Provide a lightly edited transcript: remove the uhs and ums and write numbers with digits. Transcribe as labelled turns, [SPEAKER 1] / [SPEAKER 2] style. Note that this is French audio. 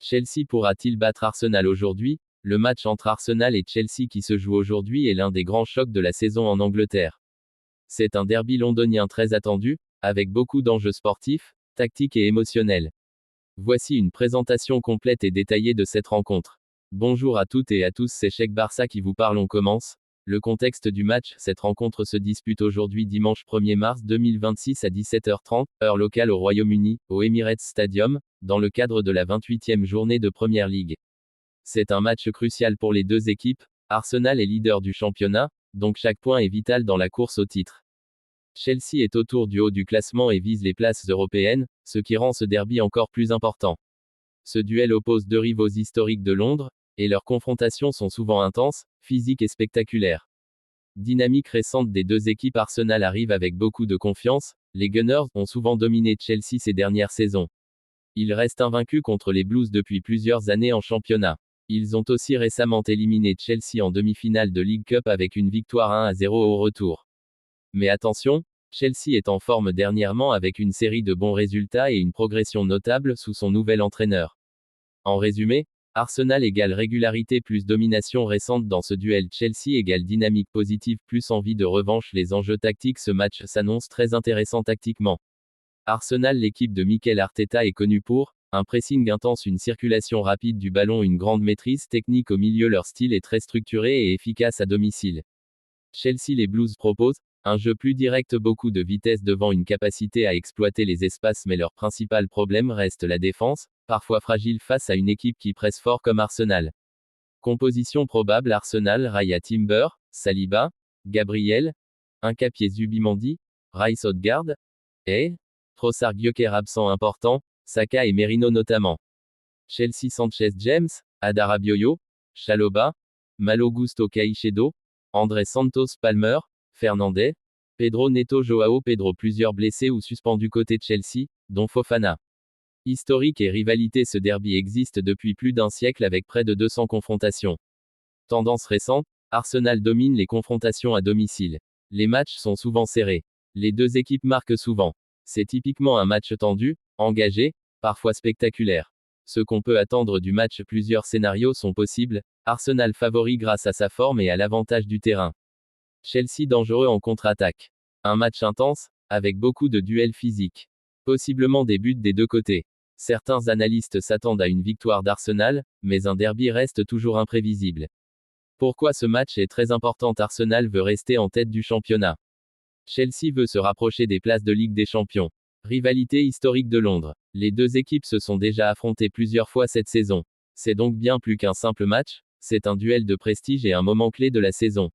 [SPEAKER 1] Chelsea pourra-t-il battre Arsenal aujourd'hui? Le match entre Arsenal et Chelsea qui se joue aujourd'hui est l'un des grands chocs de la saison en Angleterre. C'est un derby londonien très attendu, avec beaucoup d'enjeux sportifs, tactiques et émotionnels. Voici une présentation complète et détaillée de cette rencontre. Bonjour à toutes et à tous, c'est Cheikh Barça qui vous parle, on commence. Le contexte du match, cette rencontre se dispute aujourd'hui dimanche 1er mars 2026 à 17h30, heure locale au Royaume-Uni, au Emirates Stadium, dans le cadre de la 28e journée de Premier League. C'est un match crucial pour les deux équipes. Arsenal est leader du championnat, donc chaque point est vital dans la course au titre. Chelsea est autour du haut du classement et vise les places européennes, ce qui rend ce derby encore plus important. Ce duel oppose deux rivaux historiques de Londres, et leurs confrontations sont souvent intenses, physiques et spectaculaires. Dynamique récente des deux équipes. Arsenal arrive avec beaucoup de confiance, les Gunners ont souvent dominé Chelsea ces dernières saisons. Ils restent invaincus contre les Blues depuis plusieurs années en championnat. Ils ont aussi récemment éliminé Chelsea en demi-finale de League Cup avec une victoire 1-0 au retour. Mais attention, Chelsea est en forme dernièrement avec une série de bons résultats et une progression notable sous son nouvel entraîneur. En résumé, Arsenal égale régularité plus domination récente dans ce duel. Chelsea égale dynamique positive plus envie de revanche. Les enjeux tactiques. Ce match s'annonce très intéressant tactiquement. Arsenal, l'équipe de Mikel Arteta est connue pour un pressing intense, une circulation rapide du ballon, une grande maîtrise technique au milieu. Leur style est très structuré et efficace à domicile. Chelsea, les Blues proposent un jeu plus direct, beaucoup de vitesse devant, une capacité à exploiter les espaces, mais leur principal problème reste la défense, parfois fragile face à une équipe qui presse fort comme Arsenal. Composition probable. Arsenal, Raya Timber, Saliba, Gabriel, Nketiah Zubimendi, Rice Odegaard, et Trossard Gyökeres absent important, Saka et Merino notamment. Chelsea, Sanchez James, Adama Bioyo, Chalobah, Malo Gusto Caicedo, André Santos Palmer, Fernandez, Pedro Neto Joao Pedro. Plusieurs blessés ou suspendus côté de Chelsea, dont Fofana. Historique et rivalité. Ce derby existe depuis plus d'un siècle avec près de 200 confrontations. Tendance récente, Arsenal domine les confrontations à domicile. Les matchs sont souvent serrés. Les deux équipes marquent souvent. C'est typiquement un match tendu, engagé, parfois spectaculaire. Ce qu'on peut attendre du match. Plusieurs scénarios sont possibles. Arsenal favori grâce à sa forme et à l'avantage du terrain. Chelsea dangereux en contre-attaque. Un match intense, avec beaucoup de duels physiques. Possiblement des buts des deux côtés. Certains analystes s'attendent à une victoire d'Arsenal, mais un derby reste toujours imprévisible. Pourquoi ce match est très important? Arsenal veut rester en tête du championnat. Chelsea veut se rapprocher des places de Ligue des Champions. Rivalité historique de Londres. Les deux équipes se sont déjà affrontées plusieurs fois cette saison. C'est donc bien plus qu'un simple match, c'est un duel de prestige et un moment clé de la saison.